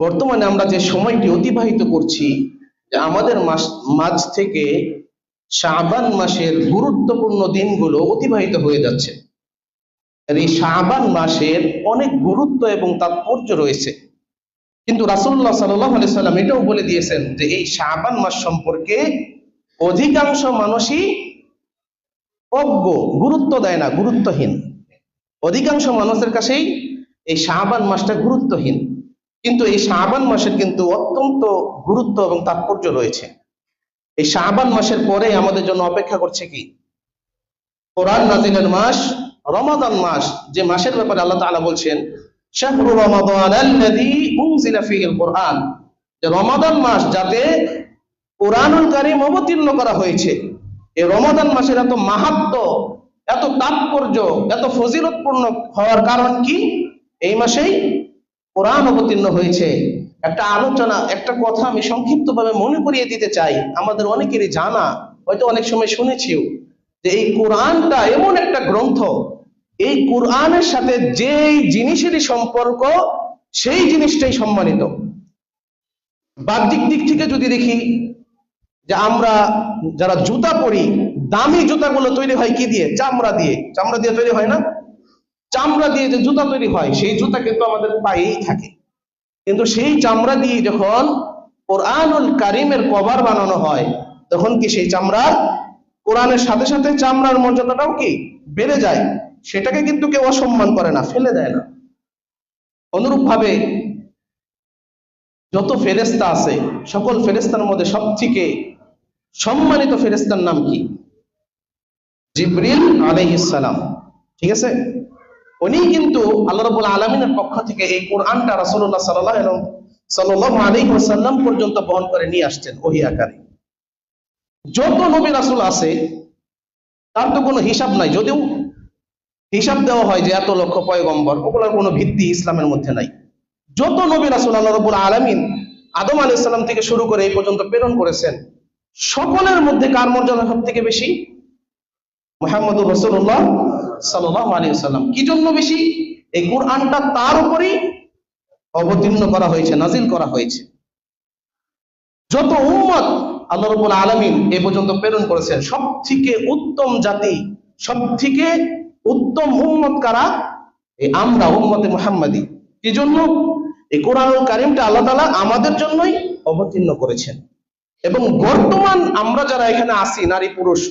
বর্তমানে আমরা যে সময়টি অতিবাহিত করছি, যে আমাদের মাঝ থেকে শাবান মাসের গুরুত্বপূর্ণ দিনগুলো অতিবাহিত হয়ে যাচ্ছে। আর এই শাবান মাসের অনেক গুরুত্ব এবং তাৎপর্য রয়েছে, কিন্তু রাসূলুল্লাহ সাল্লাল্লাহু আলাইহি সাল্লাম এটাও বলে দিয়েছেন যে এই শাবান মাস সম্পর্কে অধিকাংশ মানুষই অজ্ঞ, গুরুত্ব দেয় না, গুরুত্বহীন। অধিকাংশ মানুষের কাছেই এই শাবান মাসটা গুরুত্বহীন, কিন্তু এই শাবান মাসের কিন্তু অত্যন্ত গুরুত্ব এবং তাৎপর্য রয়েছে। এই শাবান মাসের পরে আমাদের জন্য অপেক্ষা করছে কি? কোরআন নাজিলের মাস রমাদান মাস, যে মাসের ব্যাপারে আল্লাহ তাআলা বলছেন শাহরু রমাদানাল্লাযী উনজিলা ফীহিল কুরআন, যে রমাদান মাস যাতে কুরআনুল কারীম অবতীর্ণ করা হয়েছে। এই রমাদান মাসের এত মাহাত্ম্য, এত তাৎপর্য, এত ফজিলতপূর্ণ হওয়ার কারণ কি? এই মাসেই কোরআন অবতীর্ণ হয়েছে। একটা আলোচনা, একটা কথা আমি সংক্ষিপ্তভাবে মনে করিয়ে দিতে চাই। আমাদের অনেকেরই জানা, হয়তো অনেক সময় শুনেছিও, যে এই কোরআনটা এমন একটা গ্রন্থ, এই কোরআনের সাথে যেই জিনিসেরই সম্পর্ক সেই জিনিসটাই সম্মানিত। বাহ্যিক দিক থেকে যদি দেখি, যে আমরা যারা জুতা পরি, দামি জুতাগুলো তৈরি হয় কি দিয়ে? চামড়া দিয়ে। চামড়া দিয়ে তৈরি হয় না? চামড়া দিয়ে যে জুতা তৈরি হয়, সেই জুতা কিন্তু আমাদের পায়েই থাকে। কিন্তু সেই চামড়া দিয়ে যখন কোরআনুল কারীমের কভার বানানো হয়, তখন কি সেই চামড়ার, কোরআনের সাথে সাথে চামড়ার মর্যাদাটাও কি বেড়ে যায়? সেটাকে কিন্তু কেউ অসম্মান করে না, ফেলে দেয় না। অনুরূপ ভাবে যত ফেরেশতা আছে, সকল ফেরেশতার মধ্যে সবথেকে সম্মানিত ফেরেশতার নাম কি? জিবরিল আলাইহিস সালাম। ঠিক আছে, উনি কিন্তু আল্লাহ রাব্বুল আলামিনের পক্ষ থেকে এই কোরআনটা রাসূলুল্লাহ সাল্লাল্লাহু আলাইহি ওয়াসাল্লাম পর্যন্ত বহন করে নিয়ে আসছেন ওহী আকারে। যত নবী রাসূল আছে তার তো কোনো হিসাব নাই, যদিও হিসাব দেওয়া হয় যে এত লক্ষ পয়গম্বর, ওগুলোর কোনো ভিত্তি ইসলামের মধ্যে নাই। যত নবী রাসূল আল্লাহ রাব্বুল আলামিন আদম আলাইহিস সালাম থেকে শুরু করে এই পর্যন্ত প্রেরণ করেছেন, সকলের মধ্যে কার মর্যাদা সবথেকে বেশি? মুহাম্মদুর রাসূলুল্লাহ সাল্লাল্লাহু আলাইহি ওয়াসাল্লাম। কি জন্য বেশি? এই কোরআনটা তার উপরেই অবতীর্ণ করা হয়েছে, নাজিল করা হয়েছে। যত উম্মত আল্লাহ রাব্বুল আলামিন এ পর্যন্ত প্রেরণ করেছেন, সবথেকে উত্তম জাতি, সবথেকে উত্তম উম্মত কারা? এই আমরা, উম্মতে মুহাম্মাদি। কি জন্য? এই কোরআনুল কারীমটা আল্লাহ তাআলা আমাদের জন্যই অবতীর্ণ করেছেন। এবং বর্তমান আমরা যারা এখানে আছি, নারী পুরুষ,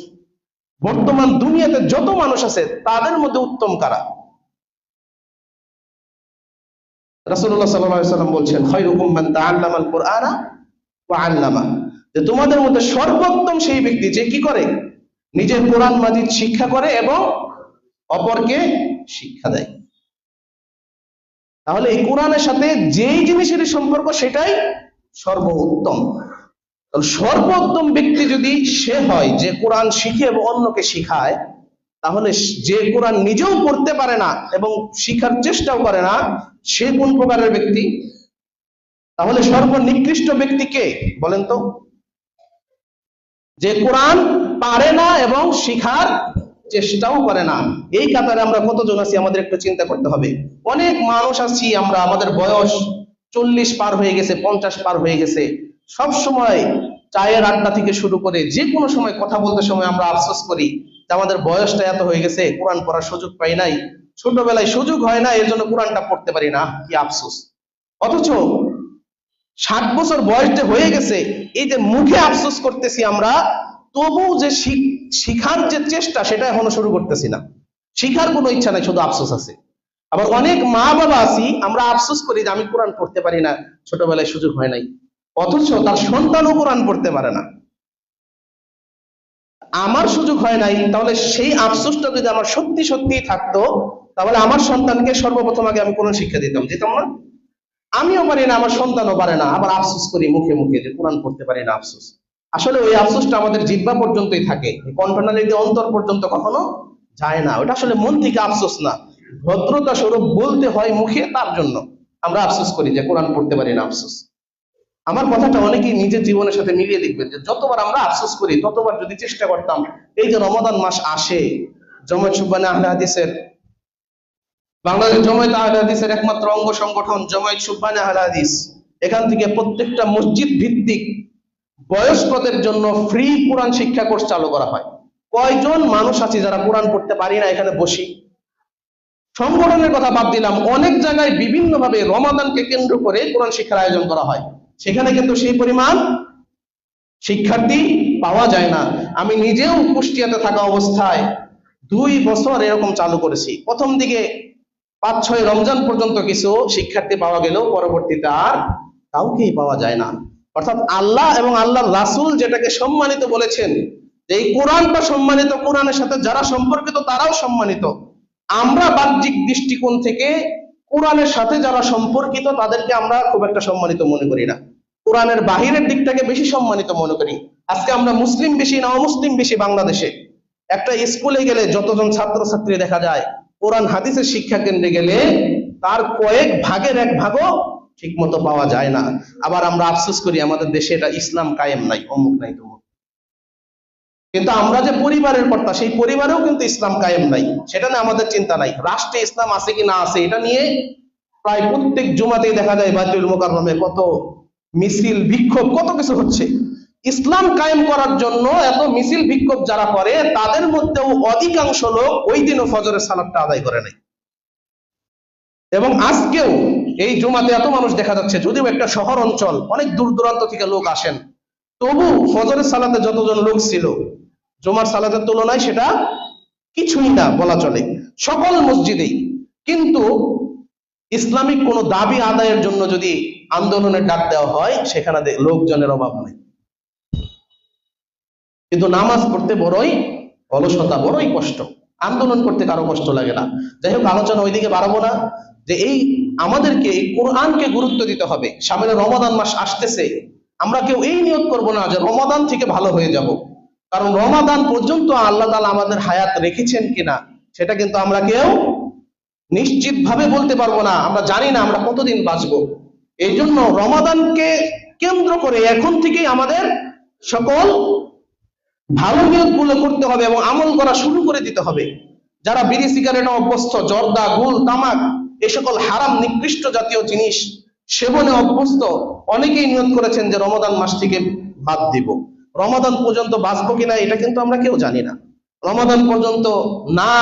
বর্তমান দুনিয়াতে যত মানুষ আছে তাদের মধ্যে উত্তম কারা? রাসূলুল্লাহ সাল্লাল্লাহু আলাইহি ওয়াসাল্লাম বলছেন খায়রুকুম মান তাআল্লামাল কুরআনা ওয়া আল্লামা, যে তোমাদের মধ্যে সর্বোত্তম সেই ব্যক্তি যে কি করে? নিজের কোরআন মাজিদ শিক্ষা করে এবং অপরকে শিক্ষা দেয়। তাহলে এই কোরআনের সাথে যেই জিনিসের সম্পর্ক সেটাই সর্বোত্তম। সর্বোত্তম ব্যক্তি যদি সে হয় যে কোরআন শিখে এবং অন্যকে শিখায়, তাহলে যে কোরআন নিজেও পড়তে পারে না এবং শিখার চেষ্টাও করে না, সে কোন প্রকারের ব্যক্তি? তাহলে সর্বনিকৃষ্ট ব্যক্তি কে বলেন তো? যে কোরআন পারে না এবং শিখার চেষ্টাও করে না। এই কাতারে আমরা কতজন আছি আমাদের একটু চিন্তা করতে হবে। অনেক মানুষ আছি আমরা, আমাদের বয়স 40 পার হয়ে গেছে, 50 পার হয়ে গেছে। সব সময় চায়ের আড্ডা থেকে শুরু করে যে কোনো সময় কথা বলতে সময় আমরা আফসোস করি যে আমাদের বয়সটা এত হয়ে গেছে, কোরআন পড়ার সুযোগ পাই নাই, ছোটবেলায় সুযোগ হয় না, এর জন্য কোরআনটা পড়তে পারি না, কি আফসোস। অথচ 60 বছর বয়সে হয়ে গেছে, এই যে মুখে আফসোস করতেছি আমরা, তবু যে শিখার যে চেষ্টা সেটা এখনো শুরু করতেছি না। শিখার কোনো ইচ্ছা নাই, শুধু আফসোস আছে। আবার অনেক মা বাবা আছি আমরা আফসোস করি যে আমি কোরআন পড়তে পারি না, ছোটবেলায় সুযোগ হয় নাই, অথচ তার সন্তানও কোরআন পড়তে পারে না। আমার সুযোগ হয় নাই, তাহলে সেই আফসোসটা যদি আমার সত্যি সত্যি থাকতো, তাহলে আমার সন্তানকে সর্বপ্রথম আগে আমি কোরআন শিক্ষা দিতাম না? আমিও পারি না, আমার সন্তানও পারে না, আবার আফসোস করি মুখে মুখে যে কোরআন পড়তে পারি না, আফসোস। আসলে ওই আফসোসটা আমাদের জিহ্বা পর্যন্তই থাকে, কণ্ঠনালীতে অন্তর পর্যন্ত কখনো যায় না। ওটা আসলে মন থেকে আফসোস না, ভদ্রতা স্বরূপ বলতে হয় মুখে, তার জন্য আমরা আফসোস করি যে কোরআন পড়তে পারি না, আফসোস। আমার কথাটা অনেকেই নিজের জীবনের সাথে মিলিয়ে দেখবেন যে যতবার আমরা আফসোস করি ততবার যদি চেষ্টা করতাম, এই যে রমাদান মাস আসে, জামায়াত সুবহানে আহলে হাদিসের, বাংলাদেশ জামায়াত আহলে হাদিসের একমাত্র অঙ্গ সংগঠন জামায়াত সুবহানে আহলে হাদিস, এখান থেকে প্রত্যেকটা মসজিদ ভিত্তিক বয়স্কদের জন্য ফ্রি কোরআন শিক্ষা কোর্স চালু করা হয়। কয়জন মানুষ আছে যারা কোরআন পড়তে পারি না এখানে বসি? সংগঠনের কথা বাদ দিলাম, অনেক জায়গায় বিভিন্ন ভাবে রমাদানকে কেন্দ্র করে কোরআন শিক্ষার আয়োজন করা হয়, সেখানে কিন্তু সেই পরিমাণ শিক্ষার্থী পাওয়া যায় না। আমি নিজেও কুষ্টিয়াতে থাকা অবস্থায় 2 বছর এরকম চালু করেছি। প্রথম দিকে 5-6 রমজান পর্যন্ত কিছু শিক্ষার্থী পাওয়া গেলেও পরবর্তীতে আর কাউকেই পাওয়া যায় না। অর্থাৎ আল্লাহ এবং আল্লাহর রাসূল যেটাকে সম্মানিত বলেছেন, যে এই কোরআনটা সম্মানিত, কোরআনের সাথে যারা সম্পর্কিত তারাও সম্মানিত, আমরা বাহ্যিক দৃষ্টিকোণ থেকে কোরআনের সাথে যারা সম্পর্কিত তাদেরকে আমরা খুব একটা সম্মানিত মনে করি না, কোরআনের বাহিরের দিকটাকে বেশি সম্মানিত মনে করি। আজকে আমরা মুসলিম বেশি না অমুসলিম বেশি বাংলাদেশে? একটা স্কুলে গেলে যতজন ছাত্রছাত্রী দেখা যায়, কোরআন হাদিসের শিক্ষা কেন্দ্রে গেলে তার কয়েক ভাগের 1 ভাগও ঠিক মতো পাওয়া যায় না। আবার আমরা আফসোস করি আমাদের দেশে এটা ইসলাম কায়েম নাই, অমুক নাই তমুক, কিন্তু আমরা যে পরিবারের কর্তা সেই পরিবারেও কিন্তু ইসলাম কায়েম নাই, সেটা নিয়ে আমাদের চিন্তা নাই। রাষ্ট্রে ইসলাম আছে কি না আছে এটা নিয়ে প্রায় প্রত্যেক জুমাতেই দেখা যায় বাইতুল মুকাররমে কত মিছিল বিক্ষোভ কত কিছু হচ্ছে। ইসলাম কায়েম করার জন্য এত মিছিল বিক্ষোভ যারা করে তাদের মধ্যেও অধিকাংশ লোক ওই দিনও ফজরের সালাতটা আদায় করে নাই। এবং আজকেও এই জুমাতে এত মানুষ দেখা যাচ্ছে, যদিও একটা শহর অঞ্চল, অনেক দূর দূরান্ত থেকে লোক আসেন, তবু ফজরের সালাতে যতজন লোক ছিল জুমার সালাতের তুলনায় সেটা কিছুই না বলা চলে সকল মসজিদেই। কিন্তু ইসলামিক কোনো দাবি আদায়ের জন্য যদি আন্দোলনের ডাক দেওয়া হয় সেখানে লোকজনের অভাব নেই, কিন্তু নামাজ পড়তে বড়ই অলসতা, বড়ই কষ্ট। আন্দোলন করতে কারো কষ্ট লাগে না। যাই হোক, আলোচনা ওইদিকে বাড়াবো না। যে এই আমাদেরকে এই কোরআনকে গুরুত্ব দিতে হবে। সামনে রমাদান মাস আসতেছে, আমরা কেউ এই নিয়ত করব না যে রমাদান থেকে ভালো হয়ে যাব, কারণ রমাদান পর্যন্ত আল্লাহ তাআলা আমাদের হায়াত রেখেছেন কিনা সেটা কিন্তু আমরা কেউ নিশ্চিত ভাবে বলতে পারবো না। আমরা জানি না আমরা কতদিন বাঁচবো। এই জন্য রমাদানকে কেন্দ্র করে এখন থেকেই আমাদের সকল ভালো নিয়ত গুলো করতে হবে এবং আমল করা শুরু করে দিতে হবে। যারা বিড়ি সিগারেটে অভ্যস্ত, জর্দা, গুল, তামাক, এই সকল হারাম নিকৃষ্ট জাতীয় জিনিস সেবনে অভ্যস্ত, অনেকেই নিয়ত করেছেন যে রমাদান মাস থেকে বাদ দিব। রমাদান পর্যন্ত বাঁচবো কিনা এটা কিন্তু আমরা কেউ জানি না। রমাদান পর্যন্ত না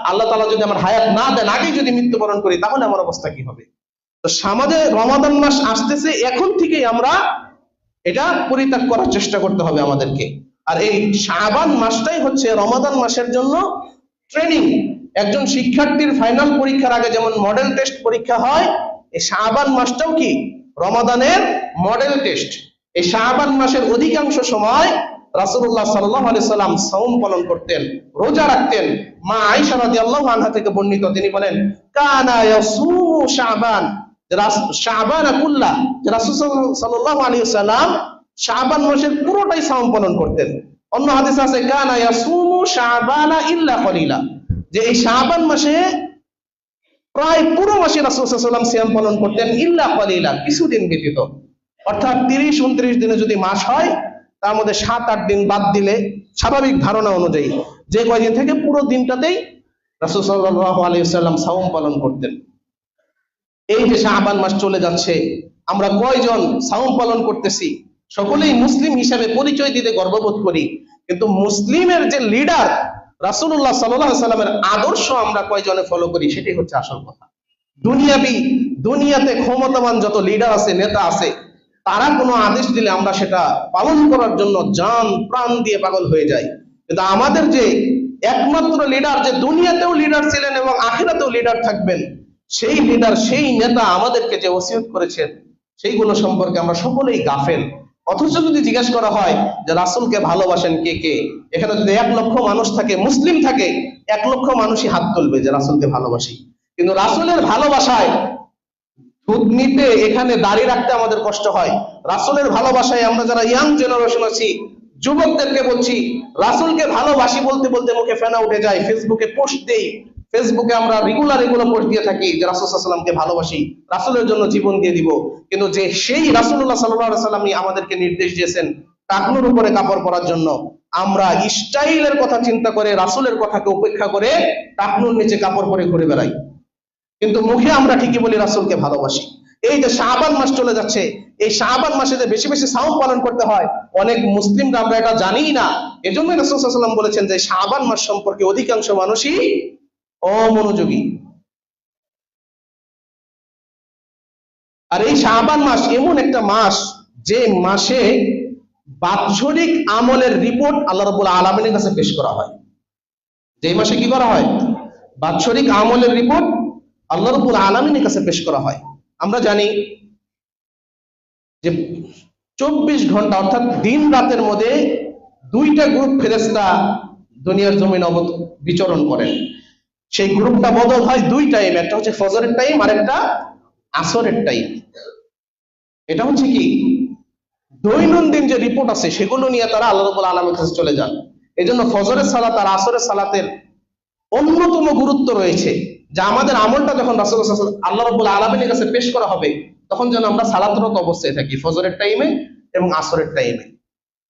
আল্লাহ তাআলা যদি আমার হায়াত না দেন, আগেই যদি মৃত্যুবরণ করি, তাহলে আমার অবস্থা কি হবে? তো সমাজে রমাদান মাস আসতেছে, এখন থেকেই আমরা এটা পরিত্যাগ করার চেষ্টা করতে হবে আমাদেরকে। আর এই শাবান মাসটাই হচ্ছে রমাদান মাসের জন্য ট্রেনিং। একজন শিক্ষার্থীর ফাইনাল পরীক্ষার আগে যেমন মডেল টেস্ট পরীক্ষা হয়, এই শাবান মাসটাও কি রমাদানের মডেল টেস্ট। এই শাবান মাসের অধিকাংশ সময় রাসূলুল্লাহ সাল্লাল্লাহু আলাইহি সাল্লাম সাওম পালন করতেন, রোজা রাখতেন। মা আয়েশা রাদিয়াল্লাহু আনহা থেকে বর্ণিত, তিনি বলেন কানা ইয়াসুমু শাবান, শাবান কুল্লা, রাসূল সাল্লাল্লাহু আলাইহি সাল্লাম শাবান মাসের পুরোটাই সাওম পালন করতেন। অন্য হাদিসে আছে কানা ইয়াসুমু শাবানা ইল্লা কলিলা, যে এই শাবান মাসে প্রায় পুরো মাসে রাসূল সাল্লাল্লাহু আলাইহি ওয়াসাল্লাম সিয়াম পালন করতেন, ইল্লা কলিলা, কিছুদিন ব্যতীত। অর্থাৎ 30-29 দিনে যদি মাস হয়, তার মধ্যে 7-8 দিন বাদ দিলে স্বাভাবিক ধারণা অনুযায়ী যে কয়দিন থেকে পুরো দিনটাতেই রাসূল সাল্লাল্লাহু আলাইহি ওয়াসাল্লাম সাওম পালন করতেন। এই যে শাবান মাস চলে যাচ্ছে, আমরা কয়জন সাওম পালন করতেছি? সকলেই মুসলিম হিসাবে পরিচয় দিতে গর্ববোধ করি, কিন্তু মুসলিমের যে লিডার রাসূলুল্লাহ সাল্লাল্লাহু আলাইহি ওয়াসাল্লামের আদর্শ আমরা কয়জনে ফলো করি, সেটাই হচ্ছে আসল কথা। দুনিয়াতে ক্ষমতাবান যত লিডার আছে, নেতা আছে, তারা কোনো আদেশ দিলে আমরা সেটা পালন করার জন্য জান প্রাণ দিয়ে পাগল হয়ে যাই। কিন্তু আমাদের যে একমাত্র লিডার, যে দুনিয়াতেও লিডার ছিলেন এবং আখিরাতেও লিডার থাকবেন, সেই লিডার, সেই নেতা আমাদেরকে যে ওসিয়ত করেছেন, সেইগুলো সম্পর্কে আমরা সকলেই গাফেল। অথচ যদি জিজ্ঞাসা করা হয় যে রাসূলকে ভালোবাসেন কে কে, এখানে যদি 1 লক্ষ মানুষ থাকে, মুসলিম থাকে, 1 লক্ষ মানুষই হাত তুলবে যে রাসূলকে ভালোবাসি। কিন্তু রাসূলের ভালোবাসায় সুদ নিতে, এখানে দাঁড়িয়ে রাখতে আমাদের কষ্ট হয়। রাসূলের ভালোবাসায় আমরা যারা ইয়াং জেনারেশন আছি, যুবকদেরকে বলছি, রাসূলকে ভালোবাসি বলতে বলতে মুখে ফেনা উঠে যায়, ফেসবুকে পোস্ট দেই, ফেসবুকে আমরা রেগুলার পোস্ট দিয়ে থাকি যে রাসূল সাল্লাল্লাহু আলাইহি ওয়াসাল্লামকে ভালোবাসি, রাসূলের জন্য জীবন দিয়ে দিব। কিন্তু যে সেই রাসূলুল্লাহ সাল্লাল্লাহু আলাইহি ওয়াসাল্লামই আমাদেরকে নির্দেশ দিয়েছেন টাকনুর উপরে কাপড় পরার জন্য, আমরা স্টাইলের কথা চিন্তা করে রাসূলের কথাকে উপেক্ষা করে টাকনুর নিচে কাপড় পরে ঘুরে বেড়াই। কিন্তু মুখে আমরা ঠিকই বলি রাসূলকে ভালোবাসি। এই যে শাবান মাস চলে যাচ্ছে, এই শাবান মাসে যে বেশি বেশি সাওম পালন করতে হয়, অনেক মুসলিমরা আমরা এটা জানিই না। এজন্য রাসূল সাল্লাল্লাহু আলাইহি ওয়াসাল্লাম বলেছেন যে শাবান মাস সম্পর্কে অধিকাংশ মানুষই অমনোযোগী। আর এই শাবান মাস এমন একটা মাস, যে মাসে বাৎসরিক আমলের রিপোর্ট আল্লাহ রাব্বুল আলামিনের কাছে পেশ করা হয়। যে মাসে কি করা হয়? বাৎসরিক আমলের রিপোর্ট আল্লাহ রাব্বুল আলামিনের কাছে পেশ করা হয়। আমরা জানি যে 24 ঘন্টা অর্থাৎ দিন রাতের মধ্যে দুইটা গ্রুপ ফেরেশতা দুনিয়ার জমিন বিচরণ করেন। সেই গ্রুপটা বদল হয় দুই টাইম, একটা হচ্ছে ফজরের টাইম আর একটা আসরের টাইম। এটা হচ্ছে কি দৈনন্দিন যে রিপোর্ট আছে সেগুলো নিয়ে তারা আল্লাহ রাব্বুল আলামিনের কাছে চলে যান। এজন্য ফজরের সালাত আর আসরের সালাতের অন্যতম গুরুত্ব রয়েছে, যে আমাদের আমলটা যখন রাসূলুল্লাহ সাল্লাল্লাহু আলাইহি ওয়াসাল্লাম আল্লাহ রাব্বুল আলামিনের কাছে পেশ করা হবে, তখন যেন আমরা সালাতরত অবস্থায় থাকি ফজরের টাইমে এবং আসরের টাইমে।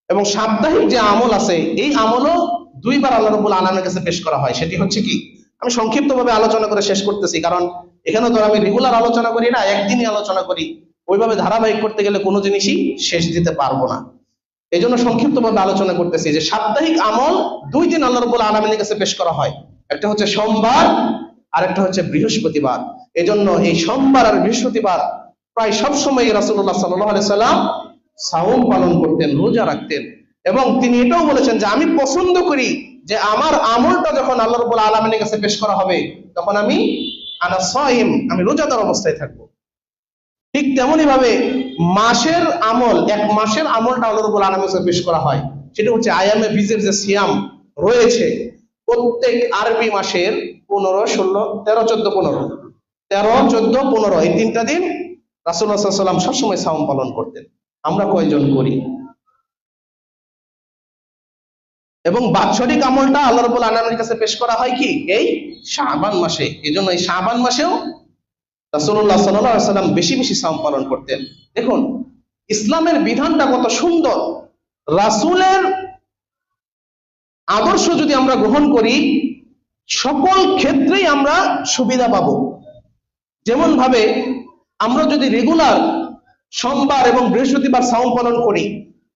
এবং সাপ্তাহিক যে আমল আছে, এই আমলও দুইবার আল্লাহ রাব্বুল আলামিনের কাছে পেশ করা হয়। সেটি হচ্ছে কি, আমি সংক্ষিপ্তভাবে আলোচনা করে শেষ করতেছি, কারণ এখানে তো আমি রেগুলার আলোচনা করি না, একদিনই আলোচনা করি। ওইভাবে ধারাবাহিক করতে গেলে কোনো জিনিসই শেষ দিতে পারবো না। এই জন্য সংক্ষিপ্তভাবে আলোচনা করতেছি যে সাপ্তাহিক আমল দুই দিন আল্লাহ রাব্বুল আলামিনের কাছে পেশ করা হয়, একটা হচ্ছে সোমবার আর একটা হচ্ছে বৃহস্পতিবার। এজন্য এই সোমবার আর বৃহস্পতিবার প্রায় সবসময় রাসূলুল্লাহ সাল্লাল্লাহু আলাইহি সাল্লাম সাওম পালন করতেন, রোজা রাখতেন। এবং তিনি এটাও বলেছেন যে আমি পছন্দ করি যে আমার আমলটা যখন আল্লাহ রাব্বুল আলামিনের কাছে পেশ করা হবে, তখন আমি আনা সাইম, আমি রোজাদার অবস্থায় থাকবো। ঠিক তেমনি ভাবে মাসের আমল, এক মাসের আমলটা আল্লাহ রাব্বুল আলামিনের কাছে পেশ করা হয়। সেটা হচ্ছে আয়ামে বীজের যে সিয়াম রয়েছে, প্রত্যেক আরবি মাসের 15, 16, 13, 14, 15, 13, 14, 15 এই তিনটা দিন রাসূলুল্লাহ সাল্লাল্লাহু আলাইহি ওয়াসাল্লাম সবসময় সাওম পালন করতেন। আমরা কয়জন করি? এবং বাৎসরিক আমলটা আল্লাহ রাব্বুল আলামিনের কাছে পেশ করা হয় কি এই শাবান মাসে। এজন্য এই শাবান মাসেও রাসূলুল্লাহ সাল্লাল্লাহু আলাইহি ওয়াসাল্লাম বেশি বেশি সাওম পালন করতেন। দেখুন ইসলামের বিধানটা কত সুন্দর। রাসূলের আদর্শ যদি আমরা গ্রহণ করি, সকল ক্ষেত্রেই আমরা সুবিধা পাবো। যেমন ভাবে আমরা যদি রেগুলার সোমবার এবং বৃহস্পতিবার সাওম পালন করি,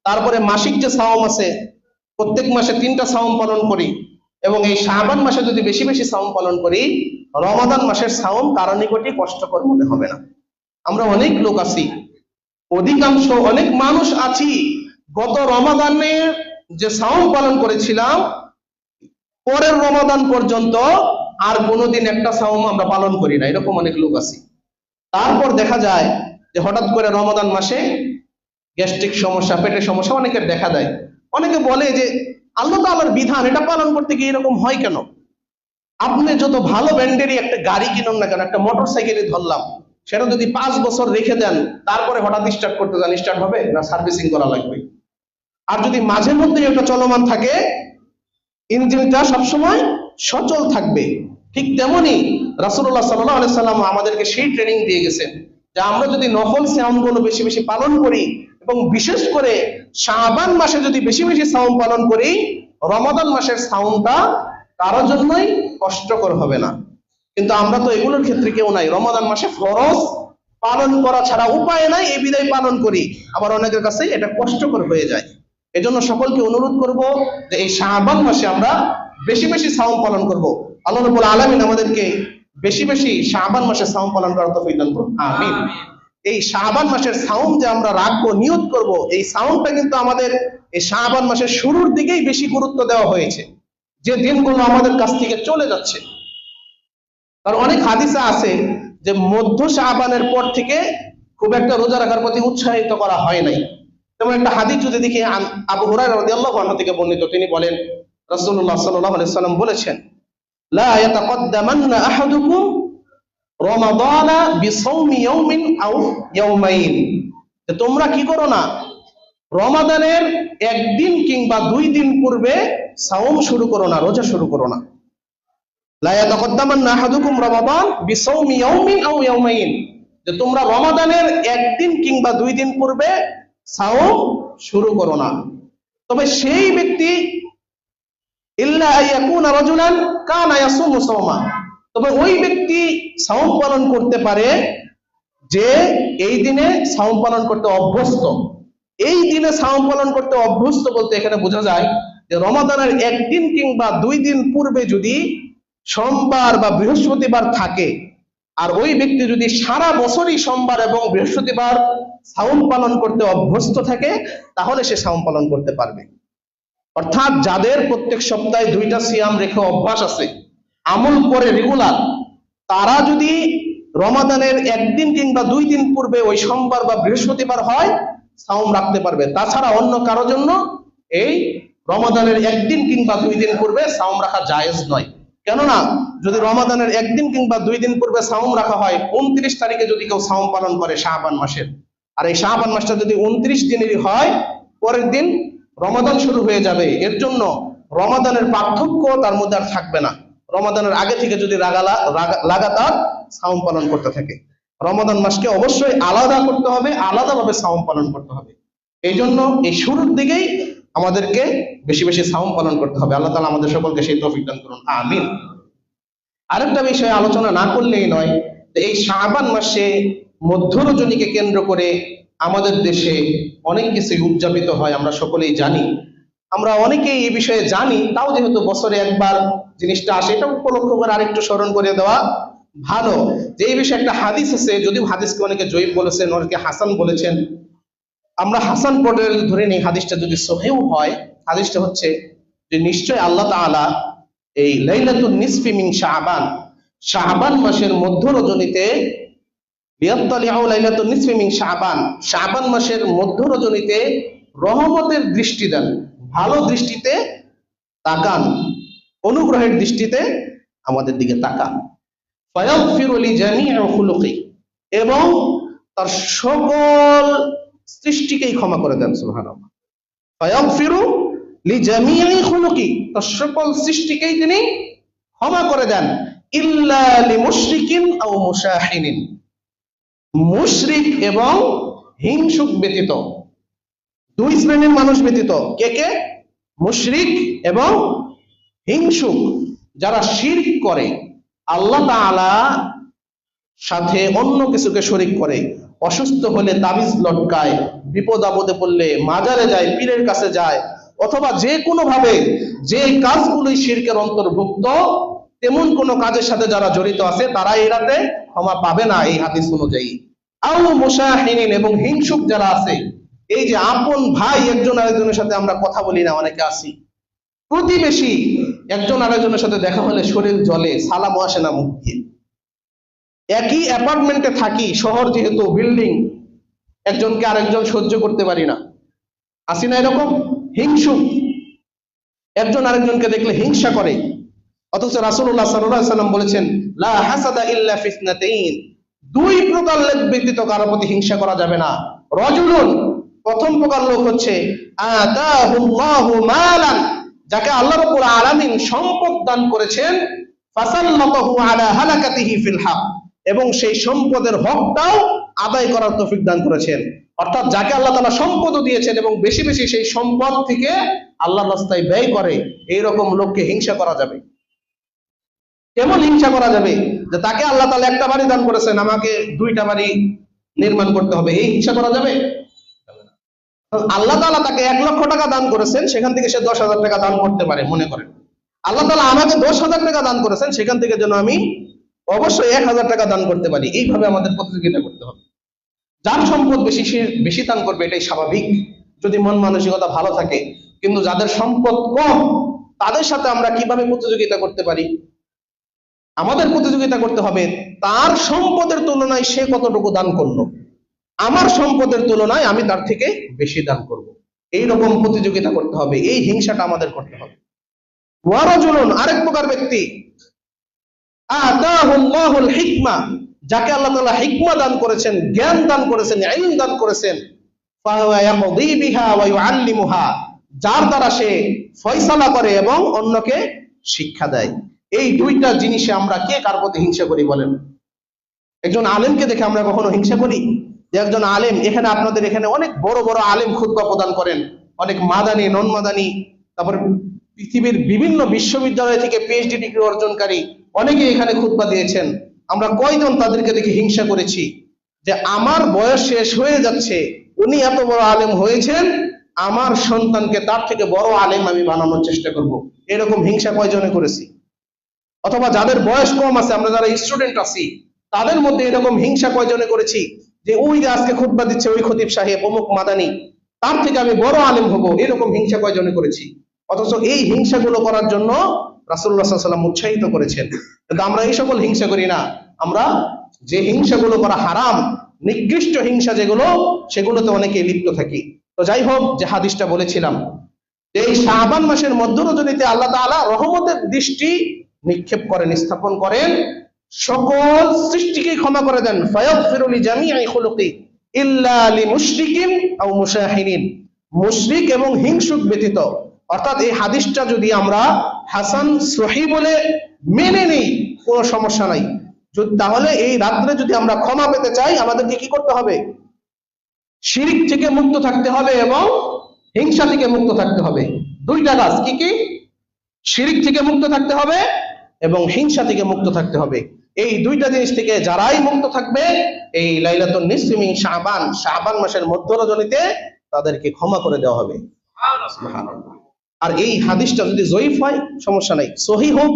তারপরে মাসিক যে সাওম আছে প্রত্যেক মাসে 3টা সাওম পালন করি, এবং এই শাবান মাসে যদি বেশি বেশি সাওম পালন করি, রমাদান মাসের সাওম কারো নিকটই কষ্টকর মনে হবে না। আমরা অনেক লোক আছি, অধিকাংশ অনেক মানুষ আছি, গত রমাদানের যে সাওম পালন করেছিলাম পরের রমাদান পর্যন্ত আর কোনোদিন একটা সাওম আমরা পালন করি না, এরকম অনেক লোক আছে। তারপর দেখা যায় যে হঠাৎ করে রমাদান মাসে গ্যাস্ট্রিক সমস্যা, পেটের সমস্যা অনেকের দেখা দেয়। অনেকে বলে যে আল্লাহ তাআলার বিধান, এটা পালন করতে গিয়ে এরকম হয় কেন? আপনি যত ভালো ব্র্যান্ডেরই একটা গাড়ি কিনুন না কেন, একটা মোটর সাইকেলই ধরলাম, সেটা যদি 5 বছর রেখে দেন, তারপরে হঠাৎ স্টার্ট করতে যান, স্টার্ট হবে না? সার্ভিসিং করা লাগবে। আর যদি মাঝে মধ্যে এটা চলমান থাকে, ইঞ্জিনটা সবসময় সচল থাকবে। ঠিক তেমনি রাসূলুল্লাহ সাল্লাল্লাহু আলাইহি সাল্লাম আমাদেরকে সেই ট্রেনিং দিয়ে গেছেন যে আমরা যদি নফল সিয়ামগুলো বেশি বেশি পালন করি, এবং বিশেষ করে শাবান মাসে যদি বেশি বেশি সাওম পালন করি, রমাদান মাসের সাওমটা কারোর জন্যই কষ্টকর হবে না। কিন্তু আমরা তো এগুলোর ক্ষেত্রে কেউ নাই। রমাদান মাসে ফরজ পালন করা ছাড়া উপায় নাই, এই বিধায় পালন করি, আবার অনেকের কাছে এটা কষ্টকর হয়ে যায়। এজন্য সকলকে অনুরোধ করব যে এই শাবান মাসে আমরা বেশি বেশি সাওম পালন করব। আল্লাহ রাব্বুল আলামিন আমাদেরকে বেশি বেশি শাবান মাসে সাওম পালন করার তৌফিক দান করুন, আমিন। এই শাবান মাসের সাওম যে আমরা রাখবো, নিয়ত করব, এই সাওমটা কিন্তু আমাদের এই শাবান মাসের শুরুর দিকেই বেশি গুরুত্ব দেওয়া হয়েছে, যে দিনগুলো আমাদের কাছ থেকে চলে যাচ্ছে। কারণ অনেক হাদিসে আছে যে মধ্য শাবানের পর থেকে খুব একটা রোজা রাখার প্রতি উৎসাহিত করা হয় নাই। যেমন একটা হাদিস যদি দেখি, আবু হুরায়রা রাদিয়াল্লাহু আনহু থেকে বর্ণিত, তিনি বলেন রাসূলুল্লাহ সাল্লাল্লাহু আলাইহি ওয়াসাল্লাম বলেছেন, লা ইয়াতাকাদ্দামান্না আহাদুকুম রমাদানা বিসাওমি ইয়াউমিন আও ইয়াউমাইন, যে তোমরা কি করো না, রমাদানের একদিন কিংবা 2 দিন পূর্বে সাওম শুরু করো না, রোজা শুরু করো না। লা ইয়াতাকাদ্দামান্না আহাদুকুম রমাদান বিসাওমি ইয়াউমিন আও ইয়াউমাইন, যে তোমরা রমাদানের একদিন কিংবা 2 দিন পূর্বে সাওম শুরু করো না। তবে সেই ব্যক্তি ইল্লা আইয়াকুনা রাজুলান কানা ইয়াসুমু সাওমা, তবে ওই ব্যক্তি সাওম পালন করতে পারে যে এই দিনে সাওম পালন করতে অভ্যস্ত। এই দিনে সাওম পালন করতে অভ্যস্ত বলতে এখানে বোঝা যায় যে রমাদানের একদিন কিংবা 2 দিন পূর্বে যদি সোমবার বা বৃহস্পতিবার থাকে, আর ওই ব্যক্তি যদি সারা বছরই সোমবার এবং বৃহস্পতিবার সাওম পালন করতে অভ্যস্ত থাকে, তাহলে সে সাওম পালন করতে পারবে। অর্থাৎ যাদের প্রত্যেক সপ্তাহে 2টা সিয়াম রেখে অভ্যাস আছে, আমল করে রেগুলার, তারা যদি রমাদানের একদিন কিংবা 2 দিন পূর্বে ওই সোমবার বা বৃহস্পতিবার হয়, সাওম রাখতে পারবে। তাছাড়া অন্য কারো জন্য এই রমাদানের একদিন কিংবা 2 দিন পূর্বে সাওম রাখা জায়েজ নয়। কেননা যদি রমাদানের একদিন কিংবা 2 দিন পূর্বে সাওম রাখা হয়, 29 তারিখে যদি কেউ সাওম পালন করে শাবান মাসের, আর এই শাবান মাসটা যদি 29 দিনেরই হয়, পরের দিন রমাদান শুরু হয়ে যাবে। এর জন্য রমাদানের পার্থক্য তার মধ্যে আর থাকবে না। রমাদানের আগে থেকে যদি লাগাতার সাওম পালন করতে থাকে, রমাদান মাসকে অবশ্যই আলাদা করতে হবে, আলাদাভাবে সাওম পালন করতে হবে। এই জন্য এই শুরুর দিকেই আমাদেরকে বেশি বেশি সাওম পালন করতে হবে। আল্লাহ তাআলা আমাদের সকলকে সেই তৌফিক দান করুন, আমিন। আরেকটা বিষয়ে আলোচনা না করলেই নয়, এই শাবান মাসে মধ্য রজনীকে কেন্দ্র করে আমাদের দেশে অনেক কিছু উদযাপিত হয়, আমরা সকলেই জানি। আমরা অনেকেই এই বিষয়ে জানি, তাও যেহেতু বছরে একবার জিনিসটা আসে, এটা উপলক্ষ করে আরেকটু স্মরণ করে দেওয়া ভালো। যে এই বিষয়ে একটা হাদিস আছে, যদিও হাদিসকে অনেকে জয়ীফ বলেছেন, অনেকে হাসান বলেছেন। আমরা হাসান পর্যায়ে ধরে নিই, হাদিসটা যদি সহিহ হয়, হাদিসটা হচ্ছে যে নিশ্চয় আল্লাহ তাআলা এই লাইলাতুন নিসফি মিন শাবান, শাবান মাসের মধ্য রজনীতে, লিয়াত্তালিউ লাইলাতুন নিসফি মিন শাবান, শাবান মাসের মধ্য রজনীতে রহমতের দৃষ্টি দেন, ভালো দৃষ্টিতে তাকান, অনুগ্রহের দৃষ্টিতে আমাদের দিকে তাকান। ফায়াগফিরু লিজামি'i খুলুকি, এবং তার সকল সৃষ্টিকেই ক্ষমা করে দেন। সুবহানাল্লাহ। ফায়াগফিরু লিজামি'i খুলুকি, তার সকল সৃষ্টিকেই তিনি ক্ষমা করে দেন। ইল্লা লিমুশরিকিন আও মুশাহিনিন, মুশরিক এবং হিংসুক ব্যতীত, 2 শ্রেণীর মানুষ ব্যতীত। কে কে? মুশরিক এবং হিংসুক, যারা শিরক করে, আল্লাহ তাআলা সাথে অন্য কিছুকে শরীক করে, অসুস্থ হলে তাবিজ লটকায়, বিপদ আপদে পড়লে মাজারে যায়, পীরের কাছে যায়, অথবা যে কোনো ভাবে যে কাজগুলোই শিরকের অন্তর্ভুক্ত, তেমন কোন কাজের সাথে যারা জড়িত আছে, তারা এই রাতে ক্ষমা পাবে না এই হাদিস অনুযায়ী। আও মুশাহিনিন, এবং হিংসুক যারা আছে, এই যে আপন ভাই একজন আরেকজনের সাথে আমরা কথা বলি না, অনেকে আছি, প্রতিবেশী একজন আরেকজনের সাথে দেখা হলে শরীর জ্বলে, সালামও আসে না মুখ দিয়ে, একই অ্যাপার্টমেন্টে থাকি, শহর যেহেতু বিল্ডিং, একজনকে আরেকজন সহ্য করতে পারি না, আসি না এরকম হিংসুক, একজন আরেকজনকে দেখলে হিংসা করে। অথচ রাসূলুল্লাহ সাল্লাল্লাহু আলাইহি ওয়াসাল্লাম বলেছেন, লা হাসাদা ইল্লা ফিসনাতাইন, 2 প্রকার লোক ব্যতীত কারো প্রতি হিংসা করা যাবে না। রাজুলুন, প্রথম প্রকার লোক হচ্ছে আতাহুল্লাহু মালান, যাকে আল্লাহ রাব্বুল আলামিন সম্পদ দান করেছেন, ফাসাল্লাতাহু আলা হালাকাতিহি ফিল হক, এবং সেই সম্পদের হকটাও আদায় করার তৌফিক দান করেছেন। অর্থাৎ যাকে আল্লাহ তাআলা সম্পদও দিয়েছেন এবং বেশি বেশি সেই সম্পদ থেকে আল্লাহর রাস্তায় ব্যয় করে, এই রকম লোককে হিংসা করা যাবে। কেমন হিংসা করা যাবে? যে তাকে আল্লাহ তাআলা একটা বাড়ি দান করেছেন, আমাকে 2টা বাড়ি নির্মাণ করতে হবে, এই হিংসা করা যাবে? আল্লাহ তাআলা তাকে 1 লক্ষ টাকা দান করেছেন, সেখান থেকে সে 10,000 টাকা দান করতে পারে। মনে করেন আল্লাহ তাআলা আমাকে 10,000 টাকা দান করেছেন, সেখান থেকে যেন আমি অবশ্যই 1,000 টাকা দান করতে পারি। এইভাবে আমাদের প্রতিযোগিতা করতে হবে। যার সম্পদ বেশি সে বেশি দান করবে, এটাই স্বাভাবিক, যদি মন মানসিকতা ভালো থাকে। কিন্তু যাদের সম্পদ কম, তাদের সাথে আমরা কিভাবে প্রতিযোগিতা করতে পারি? আমাদের প্রতিযোগিতা করতে হবে তার সম্পদের তুলনায় সে কতটুকু দান করলো, আমার সম্পদের তুলনায় আমি তার থেকে বেশি দান করব। এই রকম প্রতিযোগিতা করতে হবে, এই হিংসাটা আমাদের করতে হবে। ওয়ারাজুলুন, আরেক প্রকার ব্যক্তি, আতাহুল্লাহুল হিকমা, যাকে আল্লাহ তাআলা হিকমা দান করেছেন, জ্ঞান দান করেছেন, ইলম দান করেছেন, ফাহুয়া ইয়াকদি বিহা ওয়া ইউআল্লিমুহা, যার দ্বারা সে ফয়সালা করে এবং অন্যকে শিক্ষা দেয়। এই 2টা জিনিসে আমরা কে কার প্রতি হিংসা করি বলেন? একজন আলেমকে দেখে আমরা কখনো হিংসা করি? যে একজন আলেম, এখানে আপনাদের এখানে অনেক বড় বড় আলেম খুতবা প্রদান করেন, অনেক মাদানী নন মাদানী, তারপর পৃথিবীর বিভিন্ন বিশ্ববিদ্যালয় থেকে পিএইচডি ডিগ্রি অর্জনকারী অনেকে এখানে খুতবা দিয়েছেন, আমরা কয়জন তাদেরকে দেখে হিংসা করেছি যে আমার বয়স শেষ হয়ে যাচ্ছে, উনি এত বড় আলেম হয়েছেন, আমার সন্তানকে তার থেকে বড় আলেম আমি বানানোর চেষ্টা করব। এরকম হিংসা কয়জনে করেছি? অথবা যাদের বয়স কম আছে, আমরা যারা স্টুডেন্ট আছি, তাদের মধ্যে এরকম হিংসা কয়জনে করেছি যে ওই যে আজকে খুতবা দিচ্ছে ওই খতিব সাহেব অমুক মাদানি, তার থেকে আমি বড় আলেম হব, এরকম হিংসা কয়জনে করেছি? অথচ এই হিংসাগুলো করার জন্য রাসূলুল্লাহ সাল্লাল্লাহু আলাইহি ওয়াসাল্লাম উৎসাহিত করেছেন। কিন্তু আমরা এই সকল হিংসা করি না। আমরা যে হিংসাগুলো করা হারাম, নিকৃষ্ট হিংসা যেগুলো, সেগুলোতে অনেকে লিপ্ত থাকি। তো যাই হোক, যে হাদিসটা বলেছিলাম, এই শাবান মাসের মধ্য রজনীতে আল্লাহ তাআলা রহমতের দৃষ্টি নিক্ষেপ করেন, স্থাপন করেন, সকল সৃষ্টিকে ক্ষমা করে দেন। ফায়াগফিরু লিজামিই খুলুকি ইল্লা লিমুশরিকিন আও মুশাহিনিন, মুশরিক এবং হিংসুক ব্যতীত। অর্থাৎ এই হাদিসটা যদি আমরা হাসান সহিহ বলে মেনে নেই, কোনো সমস্যা নাই। তাহলে এই রাত্রে যদি আমরা ক্ষমা পেতে চাই, আমাদেরকে কি করতে হবে? শিরিক থেকে মুক্ত থাকতে হবে এবং হিংসা থেকে মুক্ত থাকতে হবে। দুইটা কাজ, কি কি? শিরিক থেকে মুক্ত থাকতে হবে এবং হিংসা থেকে মুক্ত থাকতে হবে। এই দুইটা জিনিস থেকে যারাই মুক্ত থাকবে, এই লাইলাতুন নিসফি মিন শাবান, শাবান মাসের মধ্য রজনীতে তাদেরকে ক্ষমা করে দেওয়া হবে। সুবহানাল্লাহ। আর এই হাদিসটা যদি জয়ীফ হয় সমস্যা নাই, সহিহ হোক,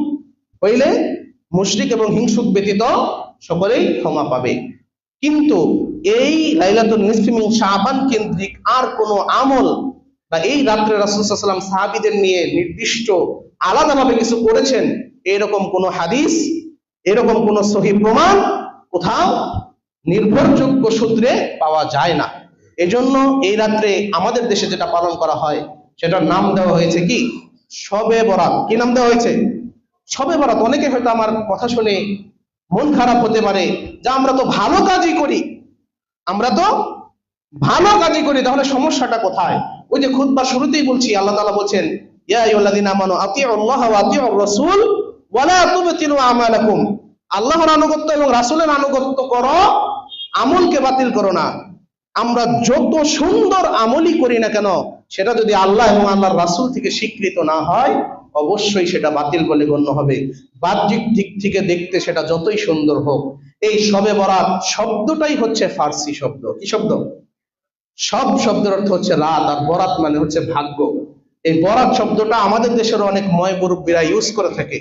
হইলে মুশরিক এবং হিংসুক ব্যতীত সকলেই ক্ষমা পাবে। কিন্তু এই লাইলাতুন নিসফি মিন শাবান কেন্দ্রিক আর কোনো আমল বা এই রাত্রে রাসূল সাল্লাল্লাহু আলাইহি ওয়াসাল্লাম সাহাবীদের নিয়ে নির্দিষ্ট আলাদাভাবে কিছু করেছেন, এরকম কোনো হাদিস, এরকম কোনো সহিহ প্রমাণ কোথাও নির্ভরযোগ্য সূত্রে পাওয়া যায় না। এজন্য এই রাত্রে আমাদের দেশে যেটা পালন করা হয়, সেটার নাম দেওয়া হয়েছে কি? শবে বরাত। কি নাম দেওয়া হয়েছে? শবে বরাত। অনেকে হয়তো আমার কথা শুনে মন খারাপ হতে পারে যে আমরা তো ভালো কাজই করি, আমরা তো ভালো কাজই করি, তাহলে সমস্যাটা কোথায়? ওই যে খুতবার শুরুতেই বলছি, আল্লাহ তাআলা বলছেন, ইয়া আইয়ুহাল্লাযীনা আমানু আতিউল্লাহ ওয়া আতিউর রাসূল ওয়া লা তুবতিলু আমালাকুম, আল্লাহর আনুগত্য এবং রাসূলের আনুগত্য করো, আমলকে বাতিল করো না। আমরা যত সুন্দর আমলই করি না কেন, সেটা যদি আল্লাহ এবং আল্লাহর রাসূল থেকে স্বীকৃত না হয়, অবশ্যই সেটা বাতিল বলে গণ্য হবে। বাহ্যিক দিক থেকে দেখতে সেটা যতই সুন্দর হোক। এই শবে বরাত শব্দটাই হচ্ছে ফার্সি শব্দ। কি শব্দ? সব শব্দের অর্থ হচ্ছে রাত, আর বরাত মানে হচ্ছে ভাগ্য। এই বরাত শব্দটা আমাদের দেশের অনেক ময় মুরব্বীরা ইউজ করে থাকে,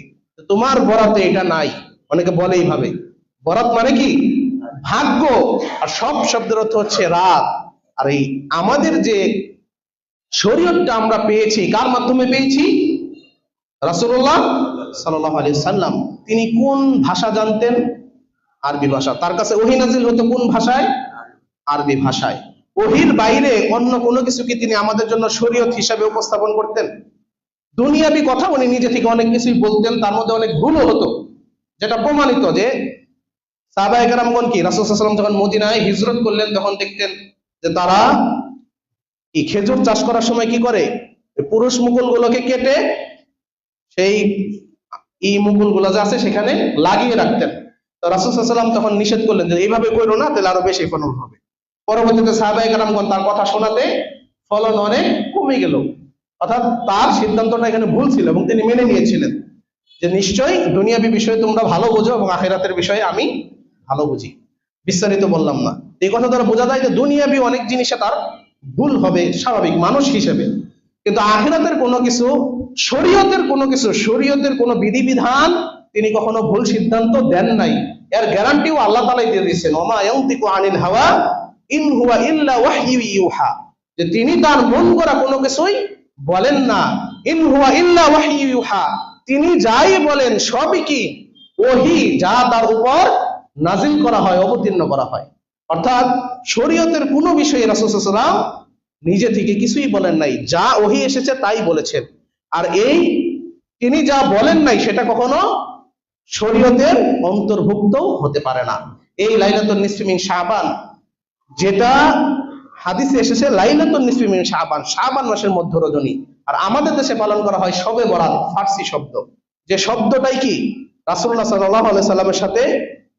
তোমার বরাতে এটা নাই, অনেকে বলে এইভাবে। বরাত মানে কি? ভাগ্য। আর সব শব্দের অর্থ হচ্ছে রাত। আর এই আমাদের যে শরীয়তটা আমরা পেয়েছি, কার মাধ্যমে পেয়েছি? রাসূলুল্লাহ সাল্লাল্লাহু আলাইহি সাল্লাম। তিনি কোন ভাষা জানতেন? আরবি ভাষা। তার কাছে ওহী নাযিল হতো কোন ভাষায়? আরবি ভাষায়। ওহীর বাইরে অন্য কোনো কিছু কি তিনি আমাদের জন্য শরীয়ত হিসাবে উপস্থাপন করতেন? দুনিয়াবি কথা উনি নিজে থেকে অনেক কিছুই বলতেন, তার মধ্যে অনেক ভুলও হতো, যেটা প্রমাণিত যে সাহাবায়ে কেরামগণ কি রাসূল সাল্লাল্লাহু আলাইহি ওয়াসাল্লাম যখন মদিনায় হিজরত করলেন, তখন দেখতেন যে তারা এই খেজুর চাষ করার সময় কি করে? পুরুষ মুকুলগুলোকে কেটে সেই মুকুলগুলো যে আছে সেখানে লাগিয়ে রাখতেন। তো রাসূল সাল্লাল্লাহু আলাইহি ওয়াসাল্লাম তখন নিষেধ করলেন যে এইভাবে করো না, তাহলে আরো বেশি ফলন হবে। পরবর্তীতে সাহাবায়ে কেরামগণ তার কথা শোনাতে ফলন অনেক কমে গেল। অর্থাৎ তার সিদ্ধান্তটা এখানে ভুল ছিল এবং তিনি মেনে নিয়েছিলেন যে নিশ্চয়ই দুনিয়াবী বিষয়ে তোমরা ভালো বোঝো এবং আখিরাতের বিষয়ে আমি ভালো বুঝি। বিস্তারিত বললাম না। এই কথা দ্বারা বোঝা যায় যে দুনিয়াবী অনেক জিনিসে তার ভুল হবে, স্বাভাবিক মানুষ হিসেবে, কিন্তু আখিরাতের কোনো কিছু, শরীয়তের কোনো কিছু, শরীয়তের কোনো বিধিবিধান তিনি কখনো ভুল সিদ্ধান্ত দেন নাই। এর গ্যারান্টিও আল্লাহ তাআলাই দিয়ে দিয়েছেন, ওমা ইয়ানতিকু আনিল হাওয়া ইন হুয়া ইল্লা ওয়াহয়ু ইউহা, যে তিনি তার মন করা কোনো কিছুই বলেন না। ইন হুয়া ইল্লা ওয়াহয়ু ইউহা, তিনি যাই বলেন সবই কি? ওহী, যা তার উপর নাজিল করা হয়, অবতীর্ণ করা হয়। অর্থাৎ শরীয়তের কোনো বিষয়ে রাসূল সাল্লাল্লাহু আলাইহি ওয়াসাল্লাম নিজে থেকে কিছুই বলেন নাই, যা ওহী এসেছে তাই বলেছেন। আর এই তিনি যা বলেন নাই সেটা কখনো শরীয়তের অন্তর্ভুক্ত হতে পারে না। এই লাইলাতুন নিসফি মিন শাবান, যেটা হাদিসে এসেছে লাইলাতুন নিসফি মিন শাবান, শাবান মাসের মধ্য রজনী, আর আমাদের দেশে পালন করা হয় শবে বরাত, ফার্সি শব্দ। যে শব্দটাই কি রাসূলুল্লাহ সাল্লাল্লাহু আলাইহি সাল্লামের সাথে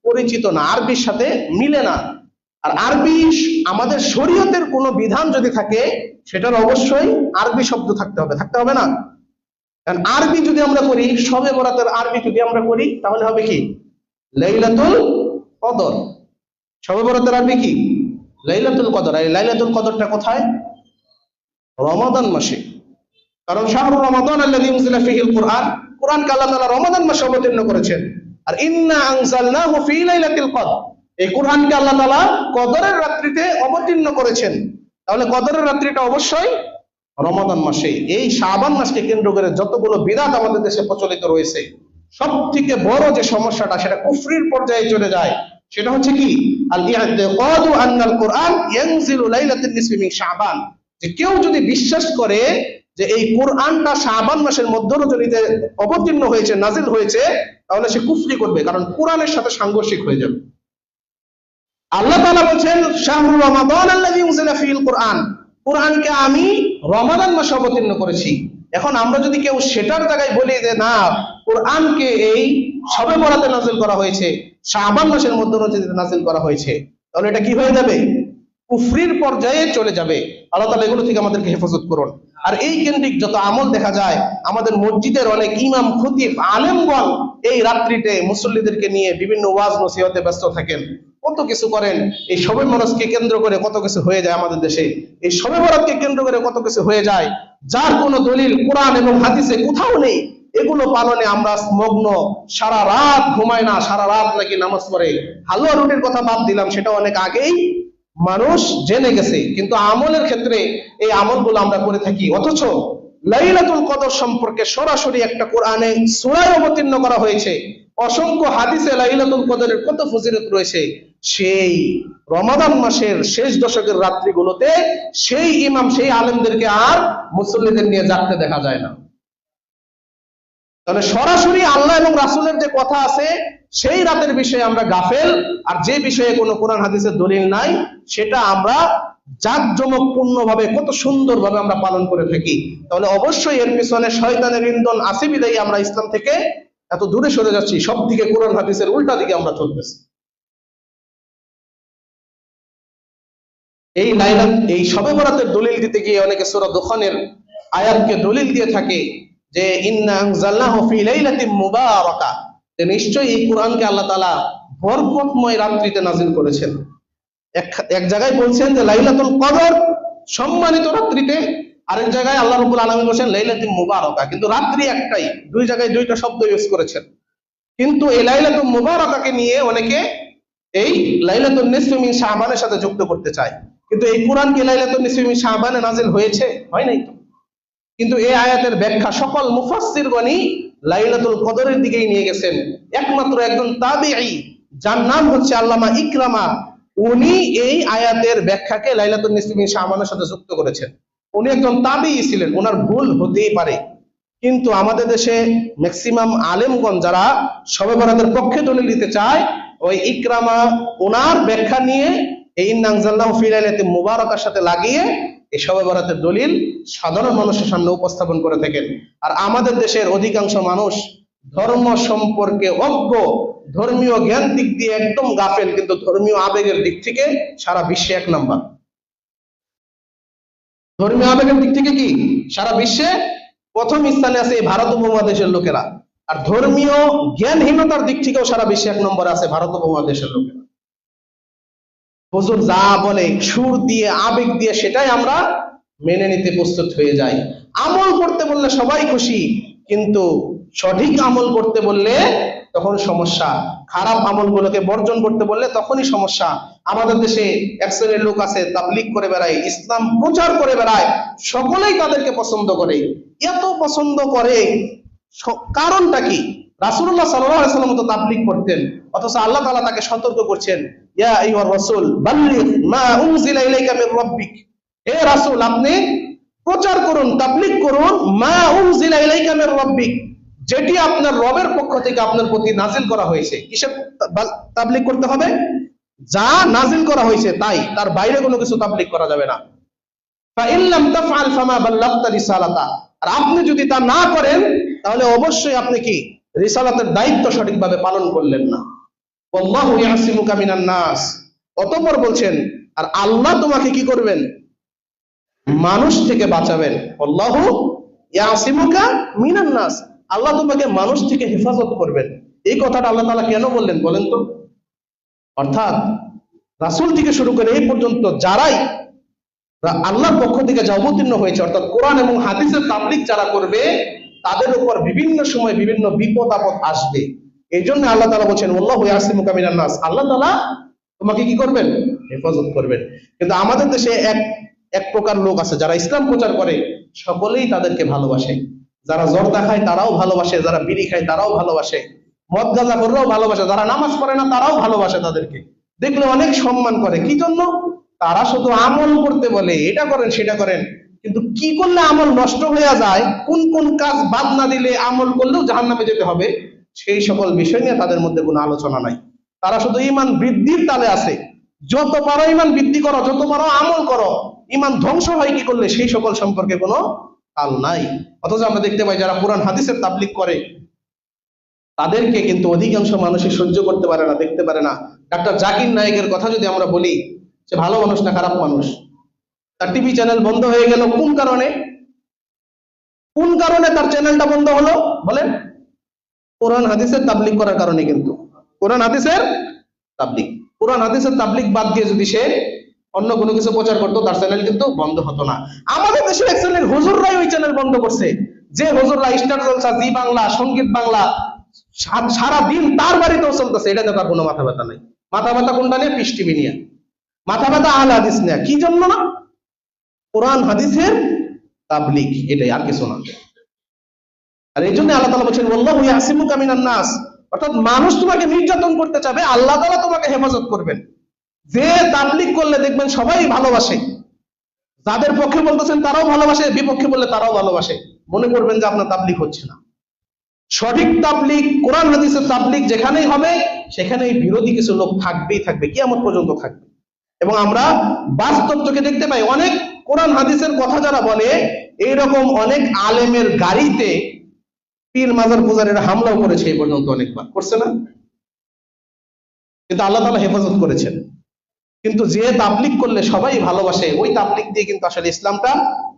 পরিচিত না, আরবির সাথে মিলে না। আর আরবি, আমাদের শরীয়তের কোনো বিধান যদি থাকে, সেটার অবশ্যই আরবি শব্দ থাকতে হবে, থাকতে হবে না? কারণ আরবি যদি আমরা করি, শবে বরাতের আরবি যদি আমরা করি, তাহলে হবে কি? লাইলাতুল কদর। শবে বরাতের আরবি কি? লাইলাতুল কদর। আর লাইলাতুল কদরটা কোথায়? রমাদান মাসে। কারণ শাহরুর রমাদান আল্লাযী উনজিলা ফীহিল কুরআন, কুরআনকে আল্লাহ তাআলা রমাদান মাসে অবতীর্ণ করেছেন। আর ইন্না আনজালনাহু ফী লাইলাতিল কদর, এই কুরআনকে আল্লাহ তাআলা কদরের রাত্রিতে অবতীর্ণ করেছেন। তাহলে কদরের রাত্রিটা অবশ্যই রমাদান মাসে। এই শাবান মাসকে কেন্দ্র করে যতগুলো বিদআত আমাদের দেশে প্রচলিত রয়েছে, সবথেকে বড় যে সমস্যাটা, সেটা কুফরির পর্যায়ে চলে যায়। সেটা হচ্ছে কি? আল ইতিকাদু আন্নাল কুরআন ইয়ানজিলু লাইলাতুন নিসফি মিন শাবান, যে কেউ যদি বিশ্বাস করে যে এই কোরআনটা শাবান মাসের মধ্য রজনীতে অবতীর্ণ হয়েছে, নাজিল হয়েছে, তাহলে সে কুফরি করবে, কারণ কোরআনের সাথে সাংঘর্ষিক হয়ে যাবে। আল্লাহ তাআলা বলেন শাহরুর রমাদান আল্লাযী উনজিলা ফীহিল কুরআন, কোরআনকে আমি রমাদান মাসে অবতীর্ণ করেছি। এখন আমরা যদি কেউ সেটার জায়গায় বলি যে না, কোরআনকে এই শবে বরাতে নাজিল করা হয়েছে, শাবান মাসের মধ্য রজনীতে নাজিল করা হয়েছে, তাহলে এটা কি হয়ে যাবে? কুফরির পর্যায়ে চলে যাবে। আল্লাহ তাআলা এগুলো থেকে আমাদেরকে হেফাজত করুন। আর এই কেন্দ্রিক যত আমল দেখা যায়, আমাদের মসজিদের অনেক ইমাম, খতিব, আলেমগণ এই রাত্রিতে মুসল্লিদেরকে নিয়ে বিভিন্ন ওয়াজ নসিহতে ব্যস্ত থাকেন, কত কিছু করেন। এই শবে বরাতকে কেন্দ্র করে কত কিছু হয়ে যায় আমাদের দেশে। এই শবে বরাতকে কেন্দ্র করে কত কিছু হয়ে যায়, যার কোনো দলিল কোরআন এবং হাদিসে কোথাও নেই। এগুলো পালনে আমরা মগ্ন, সারা রাত ঘুমায় না, সারা রাত নাকি নামাজ পড়ে। হালুয়া রুটির কথা বাদ দিলাম, সেটা অনেক আগেই মানুষ জেনে গেছে, কিন্তু আমলের ক্ষেত্রে এই আমলগুলো আমরা করে থাকি। অথচ লাইলাতুল কদর সম্পর্কে সরাসরি একটা কোরআনে সূরায় অবতীর্ণ করা হয়েছে, অসংখ্য হাদিসে লাইলাতুল কদরের কত ফজিলত রয়েছে। সেই রমাদান মাসের শেষ দশকের রাত্রিগুলোতে সেই ইমাম, সেই আলেমদেরকে আর মুসল্লিদের নিয়ে জাগতে দেখা যায় না। তাহলে সরাসরি আল্লাহ এবং রাসূলের যে কথা আছে, সেই রাতের বিষয়ে আমরা গাফেল, আর যে বিষয়ে কোনো কোরআন হাদিসের দলিল নাই, সেটা আমরা জাঁকজমকপূর্ণ ভাবে, কত সুন্দর ভাবে আমরা পালন করে থাকি। তাহলে অবশ্যই এর পিছনে শয়তানের ইন্ধন আছে বিধায় আমরা ইসলাম থেকে এত দূরে সরে যাচ্ছি, সব দিকে কোরআন হাদিসের উল্টা দিকে আমরা চলতেছি। এই শবে বরাতের দলিল দিতে গিয়ে অনেকে সূরা দুখানের আয়াতকে দলিল দিয়ে থাকে যে ইন্না আনজালনাহু ফী লাইলাতিন মুবারাকা, যে নিশ্চয়ই এই কোরআনকে আল্লাহ তাআলা বরকতময় রাত্রিতে নাজিল করেছেন। এক জায়গায় বলছেন যে লাইলাতুল কদর, সম্মানিত রাত্রিতে, আরেক জায়গায় আল্লাহ রাব্বুল আলামিন বলেন লাইলাতুল মুবারাকা, কিন্তু রাত্রি একটাই, দুই জায়গায় দুইটা শব্দ ইউজ করেছেন। কিন্তু এই লাইলাতুল মুবারাকাকে নিয়ে অনেকে এই লাইলাতুন নিসফি মিন শাবানের সাথে যুক্ত করতে চায়, কিন্তু এই কোরআন কি লাইলাতুন নিসফি মিন শাবানে নাজিল হয়েছে? হয় নাই তো। কিন্তু এই আয়াতের ব্যাখ্যা সকল মুফাসসিরগণই লাইলাতুল কদরের দিকেই নিয়ে গেছেন। একমাত্র একজন তাবিঈ, যার নাম হচ্ছে আল্লামা ইকরামা, উনি এই আয়াতের ব্যাখ্যাকে লাইলাতুন নিসফি মিন শাবানের সাথে যুক্ত করেছেন। উনি একজন তাবিঈ ছিলেন, ওনার ভুল হতেই পারে। কিন্তু আমাদের দেশে ম্যাক্সিমাম আলেমগণ যারা শবে বরাতের পক্ষে দলিল দিতে চায়, ওই ইকরামা ওনার ব্যাখ্যা নিয়ে এই ইন্না আনজালনাহু ফী লাইলাতিন মুবারাকার সাথে লাগিয়ে এই শবে বরাতের দলিল সাধারণ মানুষের সামনে উপস্থাপন করে থাকেন। আর আমাদের দেশের অধিকাংশ মানুষ ধর্ম সম্পর্কে অজ্ঞ, ধর্মীয় জ্ঞান দিক দিয়ে একদম গাফেল, কিন্তু ধর্মীয় আবেগের দিক থেকে সারা বিশ্বে এক নাম্বার। ধর্মীয় আবেগের দিক থেকে কি সারা বিশ্বে প্রথম স্থানে আছে এই ভারত উপমহাদেশের লোকেরা, আর ধর্মীয় জ্ঞানহীনতার দিক থেকেও সারা বিশ্বে এক নম্বরে আছে ভারত উপমহাদেশের লোকেরা। হুজুর যা বলে সুর দিয়ে, আবেগ দিয়ে, সেটাই আমরা মেনে নিতে প্রস্তুত হয়ে যাই। আমল করতে বললে সবাই খুশি, কিন্তু সঠিক আমল করতে বললে তখন সমস্যা। খারাপ আমলগুলোকে বর্জন করতে বললে তখনই সমস্যা। আমাদের দেশে এক শ্রেণীর লোক আছে, তাবলীগ করে বেড়ায়, ইসলাম প্রচার করে বেড়ায়, সকলেই তাদেরকে পছন্দ করে। এত পছন্দ করে কারণটা কি? রাসূলুল্লাহ সাল্লাল্লাহু আলাইহি ওয়াসাল্লাম তো তাবলীগ করতেন, অথচ আল্লাহ তাআলা তাকে সতর্ক করছেন, ইয়া আইয়ুহার রাসূল বাল্লিগ মা উনজিলা ইলাইকা মির রাব্বিক, হে রাসূল আপনি প্রচার করুন, তাবলীগ করুন, মা উনজিলা ইলাইকা মির রাব্বিক, যেটি আপনার রবের পক্ষ থেকে আপনার প্রতি নাজিল করা হয়েছে। কিসের তাবলীগ করতে হবে? যা নাজিল করা হয়েছে তাই, তার বাইরে কোনো কিছু তাবলীগ করা যাবে না। ফা ইন লাম তাফআল ফামা বাল্লাগতা রিসালাতা, আর আপনি যদি তা না করেন তাহলে অবশ্যই আপনি কি রিসালাতের দায়িত্ব সঠিকভাবে পালন করলেন না। আল্লাহু ইয়াসিমুকা মিনান নাস, অতঃপর বলছেন আর আল্লাহ তোমাকে কি করবেন? মানুষ থেকে বাঁচাবেন। আল্লাহু ইয়াসিমুকা মিনান নাস, আল্লাহ তোমাকে মানুষ থেকে হেফাজত করবেন। এই কথাটা আল্লাহ তাআলা কেন বললেন বলেন তো? অর্থাৎ রাসূল থেকে শুরু করে এই পর্যন্ত যারাই আল্লাহর পক্ষ থেকে যা অবতীর্ণ হয়েছে, অর্থাৎ কোরআন এবং হাদিসের তাবলীগ যারা করবে, তাদের উপর বিভিন্ন সময় বিভিন্ন বিপদ আপদ আসবে। এই জন্য আল্লাহ তাআলা বলছেন আল্লাহু ইয়াসিমুকা মিনান নাস, আল্লাহ তাআলা তোমাকে কি করবেন? হেফাজত করবেন। কিন্তু আমাদের দেশে এক প্রকার লোক আছে যারা ইসলাম প্রচার করে, সকলেই তাদেরকে ভালোবাসে। যারা জর্দা খায় তারাও ভালোবাসে, যারা বিড়ি খায় তারাও ভালোবাসে, মদ গাঁজা করলেও ভালোবাসে, যারা নামাজ পড়ে না তারাও ভালোবাসে, তাদেরকে দেখলে অনেক সম্মান করে। কি জন্য? তারা শুধু আমল করতে বলে, এটা করেন সেটা করেন, কিন্তু কি করলে আমল নষ্ট হয়ে যায়, কোন কোন কাজ বাদ না দিলে আমল করলেও জাহান্নামে যেতে হবে, সেই সকল বিষয় নিয়ে তাদের মধ্যে কোনো আলোচনা নাই। তারা শুধু ঈমান বৃদ্ধির তালে আছে, যত পারো ঈমান বৃদ্ধি করো, যত পারো আমল করো, ঈমান ধ্বংস হয় কি করলে সেই সকল সম্পর্কে কোনো তাল নাই। অথচ আমরা দেখতে পাই যারা কোরআন হাদিসের তাবলীগ করে, তাদেরকে কিন্তু অধিকাংশ মানুষই সহ্য করতে পারে না, দেখতে পারে না। ডাক্তার জাকির নায়েকের কথা যদি আমরা বলি, সে ভালো মানুষ না খারাপ মানুষ? তার টিভি চ্যানেল বন্ধ হয়ে গেল কোন কারণে? কোন কারণে তার চ্যানেলটা বন্ধ হলো বলেন? কোরআন হাদিসের তাবলীগ করার কারণে। কিন্তু কোরআন হাদিসের তাবলীগ, কোরআন হাদিসের তাবলীগ বাদ দিয়ে যদি সে অন্য কোনো কিছু প্রচার করতো, তার চ্যানেল কিন্তু বন্ধ হতো না। আমাদের দেশের এক চ্যানেল হুজুররাই ওই চ্যানেল বন্ধ করছে, যে হুজুররা স্টার জলসা, জি বাংলা, সঙ্গীত বাংলা সারা দিন তার বাড়িতেও চলতেছে, এটাতে তার কোনো মাথা ব্যথা নাই। মাথা ব্যথা কোনটা নিয়ে? পিস টিভি নিয়ে। মাথা ব্যথা আহলে হাদিস নিয়ে। কি জন্য না? কোরআন হাদিসের তাবলীগ, এটাই, আর কিছু না। আর এই জন্য আল্লাহ তাআলা বলেন আল্লাহু ইয়াসিমুকা মিনান নাস, অর্থাৎ মানুষ তোমাকে নির্যাতন করতে চাবে, আল্লাহ তাআলা তোমাকে হেফাজত করবেন। যে তাবলীগ করলে দেখবেন সবাই ভালোবাসে, যাদের পক্ষে বলতেছেন তারাও ভালোবাসে, বিপক্ষে বললে তারাও ভালোবাসে। মনে করবেন যে আপনার তাবলীগ হচ্ছে না। সঠিক তাবলীগ, কোরআন হাদিসের তাবলীগ যেখানেই হবে, সেখানেই বিরোধী কিছু লোক থাকবেই থাকবে, কিয়ামত পর্যন্ত থাকবে। এবং আমরা বাস্তব চোখে দেখতে পাই, অনেক কোরআন হাদিসের কথা যারা বলে, এইরকম অনেক আলেমের গাড়িতে পীর মাজার পূজারীরা হামলাও করেছে, এই পর্যন্ত অনেকবার করছে না? কিন্তু আল্লাহ তাআলা হেফাজত করেছেন। কিন্তু যে তাবলীগ করলে সবাই ভালোবাসে, ওই তাবলীগ দিয়ে কিন্তু আসলে ইসলামটা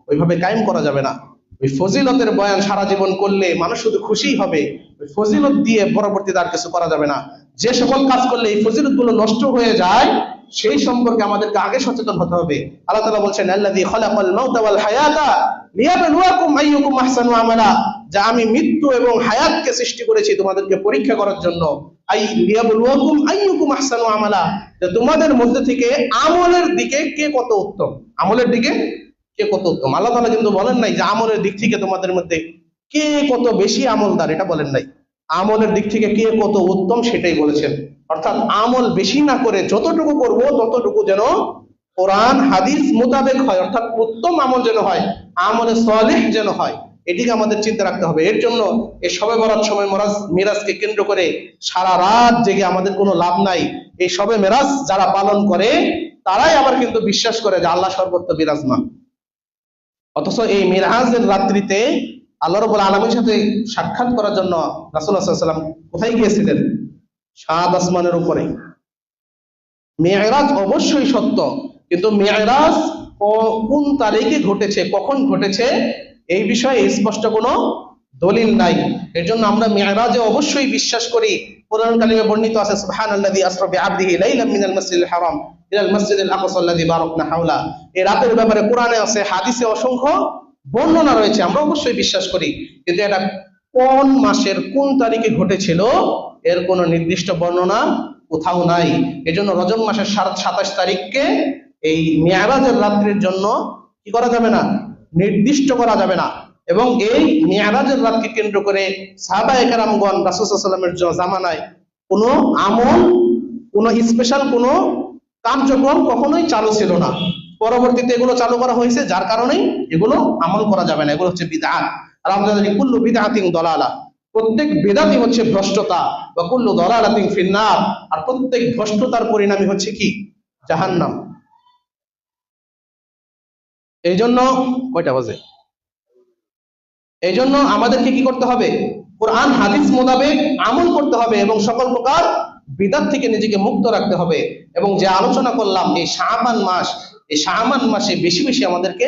ওইভাবে কায়েম করা যাবে না। ওই ফজিলতের বয়ান সারা জীবন করলে মানুষ শুধু খুশি হবে, ওই ফজিলত দিয়ে পরবর্তীতে আর কিছু করা যাবে না। যে সকল কাজ করলে এই ফজিলত গুলো নষ্ট হয়ে যায়, সেই সম্পর্কে আমাদেরকে আগে সচেতন হতে হবে। আল্লাহ তাআলা বলছেন আল্লাযী খালাকাল মাউতা ওয়াল হায়াতা লিয়াবলুয়াকুম আইয়ুকুম আহসানু আমালা, যা আমি মৃত্যু এবং হায়াতকে সৃষ্টি করেছি তোমাদেরকে পরীক্ষা করার জন্য। আই লিয়াবলুয়াকুম আইয়ুকুম আহসানু আমালা, যে তোমাদের মধ্যে থেকে আমলের দিকে কে কত উত্তম, আমলের দিকে কে কত উত্তম। আল্লাহ তাআলা কিন্তু বলেন নাই যে আমলের দিক থেকে তোমাদের মধ্যে কে কত বেশি আমলদার, এটা বলেন নাই। আমলের দিক থেকে কে কত উত্তম সেটাই বলেছেন। অর্থাৎ আমল বেশি না করে যতটুকু করব ততটুকু যেন কোরআন হাদিস মোতাবেক হয়, অর্থাৎ উত্তম আমল যেন হয়, আমলে সালেহ যেন হয়, এটিকে আমাদের চিন্তা রাখতে হবে। এর জন্য এই শবে বরাত, শবে মিরাজকে কেন্দ্র করে সারা রাত জেগে আমাদের কোনো লাভ নাই। এই শবে মিরাজ যারা পালন করে, তারাই আবার কিন্তু বিশ্বাস করে যে আল্লাহ সর্বত্র বিরাজমান। অথচ এই মিরাজের রাত্রিতে আল্লাহ রাব্বুল আলামিনের সাথে সাক্ষাৎ করার জন্য রাসূলুল্লাহ সাল্লাল্লাহু আলাইহি ওয়াসাল্লাম কোথায় গিয়েছিলেন? সাত আসমানের উপরে। মিরাজ অবশ্যই সত্য, কিন্তু মিরাজ কোন তারিখে ঘটেছে, কখন ঘটেছে, এই বিষয়ে স্পষ্ট কোনো দলিল নাই। এর জন্য আমরা মিরাজে অবশ্যই বিশ্বাস করি। কোরআন কারিমে বর্ণিত আছে সুবহানাল্লাযী আসরা বিআবদিহি লাইলাম মিনাল মাসজিদিল হারাম ইলাল মাসজিদিল আকসা আল্লাযী বারাকনা হাওলা। এই রাতের ব্যাপারে কোরআনে আছে, হাদিসে অসংখ্য বর্ণনা রয়েছে, আমরা অবশ্যই বিশ্বাস করি। কিন্তু এটা কোন মাসের কোন তারিখে ঘটেছিল, এর কোনো নির্দিষ্ট বর্ণনা কোথাও নাই। এজন্য রজব মাসের 27 তারিখকে এই মিরাজের রাত্রির জন্য কি করা যাবে না? নির্দিষ্ট করা যাবে না। এবং এই মিরাজের রাতকে কেন্দ্র করে সাহাবায়ে কেরামগণ রাসূল সাল্লাল্লাহু আলাইহি ওয়াসাল্লামের জামানায় কোনো আমল, কোনো স্পেশাল কোনো কার্যক্রম কখনোই চালু ছিল না। পরবর্তীতে এগুলো চালু করা হয়েছে, যার কারণেই এগুলো আমল করা যাবে না, এগুলো হচ্ছে বিদআত। আর আমরা জানি কুল্লু বিদআতিন দালালা, প্রত্যেক বিদআতই হচ্ছে ভ্রষ্টতা, ওয়া কুল্লু দালালাতিন ফিন্নার, আর প্রত্যেক ভ্রষ্টতার পরিণামই হচ্ছে কি? জাহান্নাম। এই জন্য কয়টা বাজে? এই জন্য আমাদেরকে কি করতে হবে? কোরআন হাদিস মোতাবেক আমল করতে হবে এবং সকল প্রকার বিদআত থেকে নিজেকে মুক্ত রাখতে হবে। এবং যে আলোচনা করলাম এই শাবান মাস, এই শাবান মাসে বেশি বেশি আমাদেরকে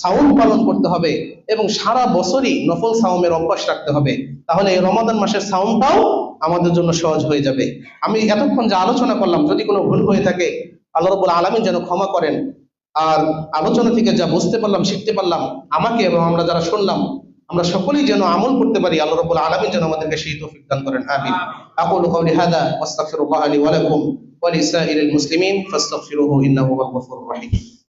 সাওম পালন করতে হবে এবং সারা বছরই নফল সাওমের অভ্যাস রাখতে হবে। তাহলে এই রমাদান মাসের সাওমটাও আমাদের জন্য সহজ হয়ে যাবে। আমি এতক্ষণ যা আলোচনা করলাম, যদি কোনো ভুল হয়ে থাকে আল্লাহ রাব্বুল আলামিন যেন ক্ষমা করেন। আর আলোচনা থেকে যা বুঝতে পারলাম, শিখতে পারলাম, আমাকে এবং আমরা যারা শুনলাম, আমরা সকলেই যেন আমল করতে পারি। আল্লাহ রাব্বুল আলামিন যেন আমাদেরকে সেই তৌফিক দান করেন। আমিন। আকুলু কওলি হাযা ওয়াস্তাগফিরুল্লাহ লি ওয়া লাকুম ওয়া লিসাইরিল মুসলিমিন ফাস্তাগফিরুহু ইন্নাহু হুয়াল গফুরুর রহিম।